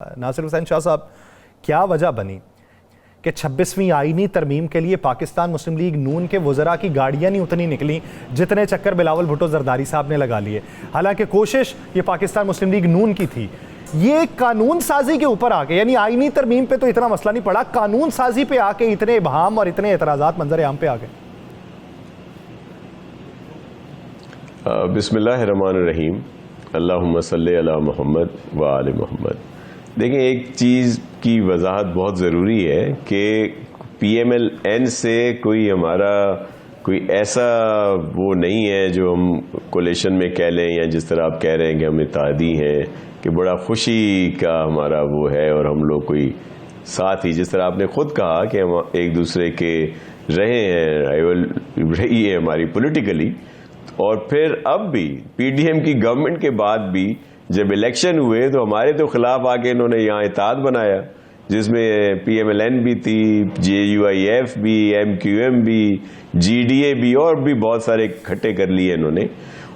नासिर हुसैन शाह साहब, क्या वजह बनी कि 26वीं आईनी तरमीम के लिए पाकिस्तान मुस्लिम लीग नून के वज़रा की गाड़ियां नहीं उतनी निकली जितने चक्कर बिलावल भुट्टो जरदारी साहब ने लगा लिए। हालांकि कोशिश ये पाकिस्तान मुस्लिम लीग नून की थी। ये कानून साजी के ऊपर आके, यानी आईनी तरमीम पे तो इतना मसला नहीं पड़ा, कानून साजी पे आके इतने इबहाम और इतने एतराज़ात मंजर आम पे आ गए। बिस्मिल्लाहिर्रहमानिर्रहीम, अल्लाहुम्मा सल्ली अला मुहम्मद व आले मुहम्मद। देखिए, एक चीज़ की वजाहत बहुत ज़रूरी है कि PMLN से कोई ऐसा वो नहीं है जो हम कोलेशन में कह लें, या जिस तरह आप कह रहे हैं कि हम इत्तेहादी हैं, कि बड़ा खुशी का हमारा वो है और हम लोग कोई साथ ही, जिस तरह आपने खुद कहा कि हम एक दूसरे के रहे हैं, राइवल रही है हमारी पॉलिटिकली। और फिर अब भी PDM की गवर्नमेंट के बाद भी जब इलेक्शन हुए तो हमारे तो खिलाफ आके इन्होंने यहाँ इत्तेहाद बनाया, जिसमें PMLN भी थी, JUIF भी, MQM भी, GDA भी, और भी बहुत सारे इकट्ठे कर लिए इन्होंने।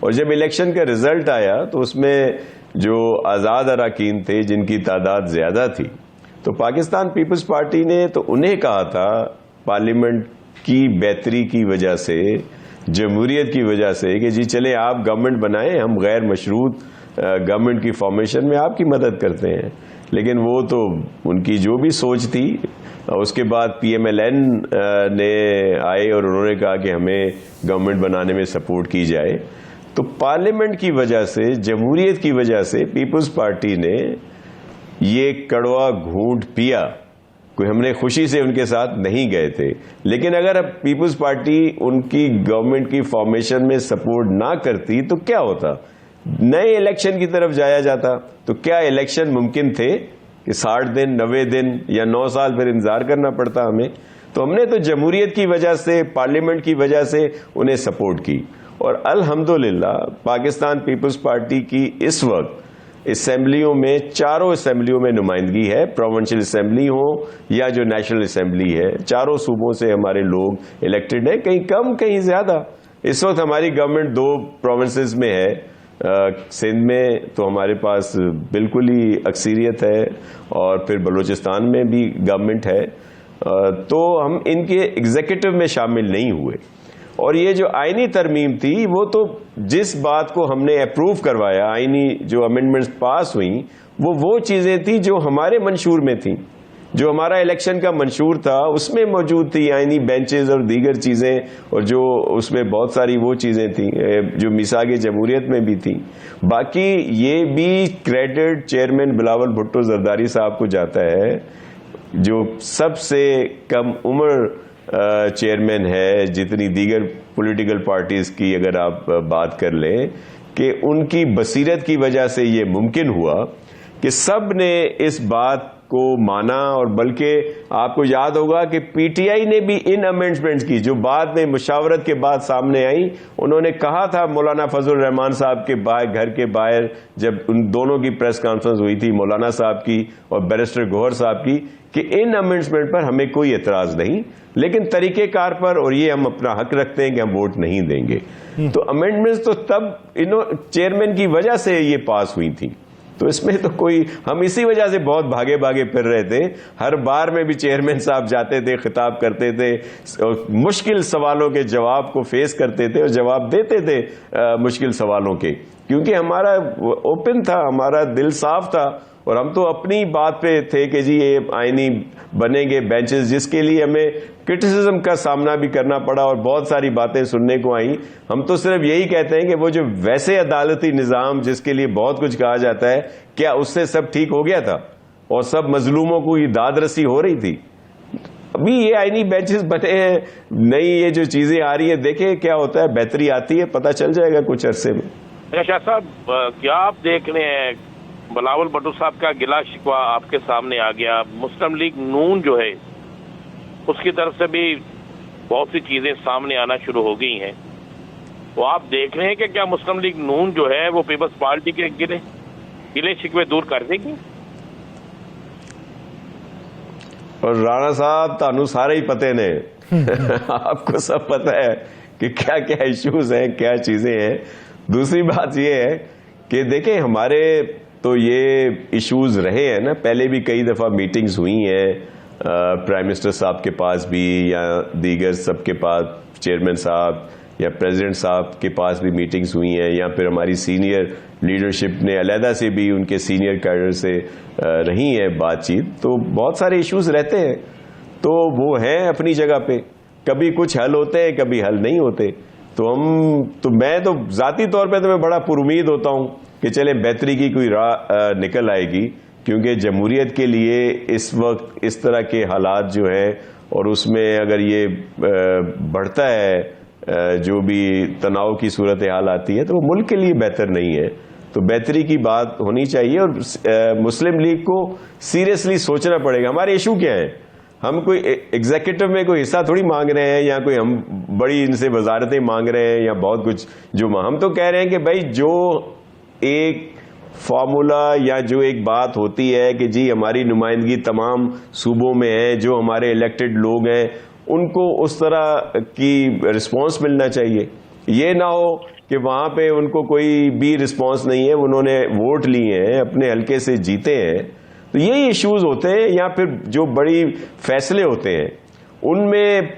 और जब इलेक्शन का रिजल्ट आया तो उसमें जो आज़ाद अरकान थे जिनकी तादाद ज़्यादा थी, तो पाकिस्तान पीपल्स पार्टी ने तो उन्हें कहा था पार्लियामेंट की बेहतरी की वजह से, जमहूरियत की वजह से, कि जी चले आप गवर्नमेंट बनाएं, हम गैर मशरूत गवर्नमेंट की फॉर्मेशन में आपकी मदद करते हैं। लेकिन वो तो उनकी जो भी सोच थी। उसके बाद PMLN ने आए और उन्होंने कहा कि हमें गवर्नमेंट बनाने में सपोर्ट की जाए। तो पार्लियामेंट की वजह से, जमहूरियत की वजह से पीपल्स पार्टी ने ये कड़वा घूंट पिया। कोई हमने खुशी से उनके साथ नहीं गए थे। लेकिन अगर अब पीपल्स पार्टी उनकी गवर्नमेंट की फॉर्मेशन में सपोर्ट ना करती तो क्या होता? नए इलेक्शन की तरफ जाया जाता। तो क्या इलेक्शन मुमकिन थे कि 60 दिन, 90 दिन या 9 साल फिर इंतजार करना पड़ता हमें? तो हमने तो जमहूरियत की वजह से, पार्लियामेंट की वजह से उन्हें सपोर्ट की। और अल्हम्दुलिल्लाह पाकिस्तान पीपल्स पार्टी की इस वक्त असेंबलियों में, चारों असेंबलियों में नुमाइंदगी है, प्रोविंशियल असेंबली हो या जो नेशनल असेंबली है। चारों सूबों से हमारे लोग इलेक्टेड हैं, कहीं कम कहीं ज्यादा। इस वक्त हमारी गवर्नमेंट 2 प्रोविंसेस में है। सिंध में तो हमारे पास बिल्कुल ही अक्सरियत है, और फिर बलूचिस्तान में भी गवर्नमेंट है। तो हम इनके एग्जीक्यूटिव में शामिल नहीं हुए। और ये जो आईनी तरमीम थी, वो तो जिस बात को हमने अप्रूव करवाया, आईनी जो अमेंडमेंट्स पास हुई, वो चीजें थी जो हमारे मंशूर में थी, जो हमारा इलेक्शन का मंशूर था उसमें मौजूद थी, आईनी बेंचेस और दीगर चीजें। और जो उसमें बहुत सारी वो चीजें थी जो मिसाग जमहूरियत में भी थी। बाकी ये भी क्रेडिट चेयरमैन बिलावल भुट्टो जरदारी साहब को जाता है, जो सबसे कम उम्र चेयरमैन है जितनी दीगर पॉलिटिकल पार्टीज की अगर आप बात कर लें, कि उनकी बसीरत की वजह से ये मुमकिन हुआ कि सब ने इस बात को माना। और बल्कि आपको याद होगा कि PTI ने भी इन अमेंडमेंट्स की, जो बाद में मुशावरत के बाद सामने आई, उन्होंने कहा था मौलाना फजल रहमान साहब के घर के बाहर, जब उन दोनों की प्रेस कॉन्फ्रेंस हुई थी, मौलाना साहब की और बैरिस्टर गौहर साहब की, कि इन अमेंडमेंट पर हमें कोई एतराज नहीं, लेकिन तरीकेकार पर, और ये हम अपना हक रखते हैं कि हम वोट नहीं देंगे। तो अमेंडमेंट्स तो तब चेयरमैन की वजह से ये पास हुई थी। तो इसमें तो कोई, हम इसी वजह से बहुत भागे भागे फिर रहे थे। हर बार में भी चेयरमैन साहब जाते थे, खिताब करते थे, मुश्किल सवालों के जवाब को फेस करते थे और जवाब देते थे मुश्किल सवालों के, क्योंकि हमारा ओपन था, हमारा दिल साफ था। और हम तो अपनी बात पे थे कि जी ये आईनी बनेंगे बेंचेस, जिसके लिए हमें क्रिटिसिज्म का सामना भी करना पड़ा और बहुत सारी बातें सुनने को आई। हम तो सिर्फ यही कहते हैं कि वो जो वैसे अदालती निज़ाम जिसके लिए बहुत कुछ कहा जाता है, क्या उससे सब ठीक हो गया था और सब मजलूमों को ये दाद रसी हो रही थी? अभी ये आईनी बेंचेस बने हैं, नई ये जो चीजें आ रही है, देखें क्या होता है, बेहतरी आती है, पता चल जाएगा कुछ अरसे में। शाह साहब, क्या आप देख रहे हैं बिलावल भुट्टो साहब का गिला शिकवा आपके सामने आ गया? मुस्लिम लीग नून जो है उसकी तरफ से भी बहुत सी चीजें सामने आना शुरू हो गई हैं। तो आप देख रहे हैं कि क्या मुस्लिम लीग नून जो है वो पीपल्स पार्टी के गिले शिकवे दूर कर देगी? और राणा साहब, तानू सारे ही पते ने आपको सब पता है कि क्या क्या इश्यूज हैं, क्या चीजें हैं। दूसरी बात यह है कि देखें, हमारे तो ये इश्यूज रहे हैं ना, पहले भी कई दफ़ा मीटिंग्स हुई हैं प्राइम मिनिस्टर साहब के पास भी, या दीगर सबके पास, चेयरमैन साहब या प्रेसिडेंट साहब के पास भी मीटिंग्स हुई हैं, या फिर हमारी सीनियर लीडरशिप ने अलहदा से भी उनके सीनियर कैडर से रही है बातचीत। तो बहुत सारे इश्यूज रहते हैं, तो वो हैं अपनी जगह पे, कभी कुछ हल होते हैं, कभी हल नहीं होते। तो मैं तो ज़ाती तौर पे तो मैं बड़ा पुरुमीद होता हूँ कि चले बेहतरी की कोई राह निकल आएगी, क्योंकि जमहूरियत के लिए इस वक्त इस तरह के हालात जो हैं, और उसमें अगर ये बढ़ता है जो भी तनाव की सूरत हाल आती है, तो वो मुल्क के लिए बेहतर नहीं है। तो बेहतरी की बात होनी चाहिए, और मुस्लिम लीग को सीरियसली सोचना पड़ेगा हमारे इशू क्या है। हम कोई एग्जीक्यूटिव में कोई हिस्सा थोड़ी मांग रहे हैं, या कोई हम बड़ी इनसे वजारतें मांग रहे हैं, या बहुत कुछ जो हम तो कह रहे हैं कि भाई जो एक फार्मूला या जो एक बात होती है कि जी हमारी नुमाइंदगी तमाम सूबों में है, जो हमारे इलेक्टेड लोग हैं उनको उस तरह की रिस्पांस मिलना चाहिए। ये ना हो कि वहां पे उनको कोई भी रिस्पांस नहीं है, उन्होंने वोट लिए हैं, अपने हल्के से जीते हैं। तो यही इश्यूज होते हैं, या फिर जो बड़ी फैसले होते हैं उनमें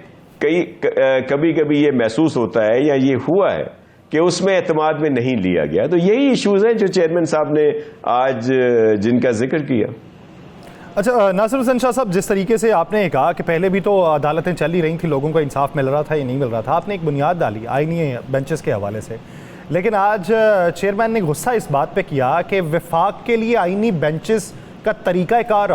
कभी कभी ये महसूस होता है या ये हुआ है कि उसमें एतमाद में नहीं लिया गया। तो यही इश्यूज हैं जो चेयरमैन साहब ने आज जिनका जिक्र किया। अच्छा नासिर हुसैन शाह साहब, जिस तरीके से आपने कहा कि पहले भी तो अदालतें चल ही रही थी, लोगों को इंसाफ मिल रहा था या नहीं मिल रहा था, आपने एक बुनियाद डाली आईनी बेंचेस के हवाले से, लेकिन आज चेयरमैन ने गुस्सा इस बात पे किया कि वफाक के लिए आईनी बेंचेस का तरीक़ाकार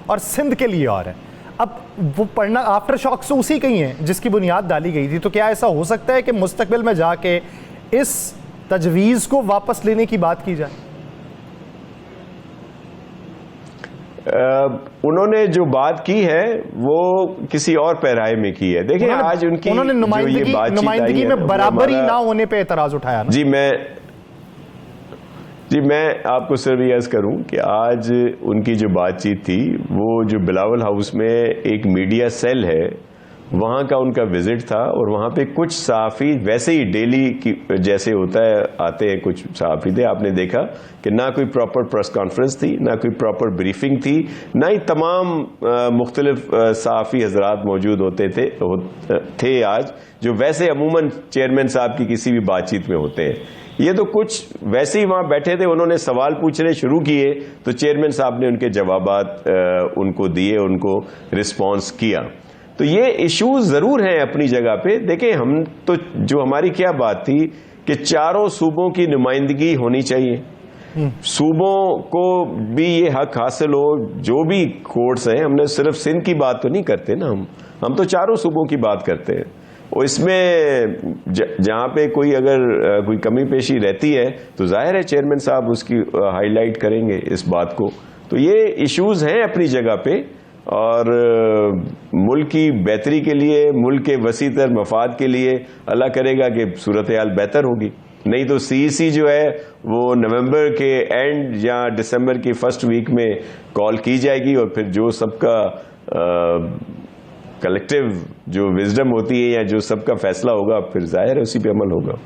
और सिंध के लिए और है। अब वो पढ़ना आफ्टर शॉक्स तो उसी कहीं है जिसकी बुनियाद डाली गई थी। तो क्या ऐसा हो सकता है कि मुस्तकबिल में जाके इस तजवीज़ को वापस लेने की बात की जाए? उन्होंने जो बात की है वो किसी और पैराए में की है। देखिए आज उन्होंने नुमाइंदगी में बराबरी ना होने पे एतराज उठाया ना। जी मैं आपको सिर्फ ये अर्ज करूं कि आज उनकी जो बातचीत थी, वो जो बिलावल हाउस में एक मीडिया सेल है वहाँ का उनका विजिट था, और वहाँ पे कुछ सहाफ़ी वैसे ही डेली की जैसे होता है आते हैं कुछ सहाफ़ी थे। आपने देखा कि ना कोई प्रॉपर प्रेस कॉन्फ्रेंस थी, ना कोई प्रॉपर ब्रीफिंग थी, ना ही तमाम मुख्तलिफ सहाफ़ी हजरात मौजूद होते थे आज, जो वैसे अमूमन चेयरमैन साहब की किसी भी बातचीत में होते हैं। ये तो कुछ वैसे ही वहाँ बैठे थे, उन्होंने सवाल पूछने शुरू किए तो चेयरमैन साहब ने उनके जवाबात उनको दिए, उनको रिस्पॉन्स किया। तो ये इश्यूज जरूर हैं अपनी जगह पे। देखें हम तो जो हमारी क्या बात थी कि चारों सूबों की नुमाइंदगी होनी चाहिए, सूबों को भी ये हक हासिल हो, जो भी कोर्ट्स हैं। हमने सिर्फ सिंध की बात तो नहीं करते ना, हम तो चारों सूबों की बात करते हैं। और इसमें जहां पे कोई अगर कोई कमी पेशी रहती है तो जाहिर है चेयरमैन साहब उसकी हाईलाइट करेंगे इस बात को। तो ये इश्यूज हैं अपनी जगह पे, और मुल्क की बेहतरी के लिए, मुल्क के वसीतर मफाद के लिए अल्लाह करेगा कि सूरत हाल बेहतर होगी। नहीं तो CEC जो है वो नवंबर के एंड या दिसंबर की फर्स्ट वीक में कॉल की जाएगी, और फिर जो सबका कलेक्टिव जो विजडम होती है या जो सबका फैसला होगा फिर जाहिर है उसी पे अमल होगा।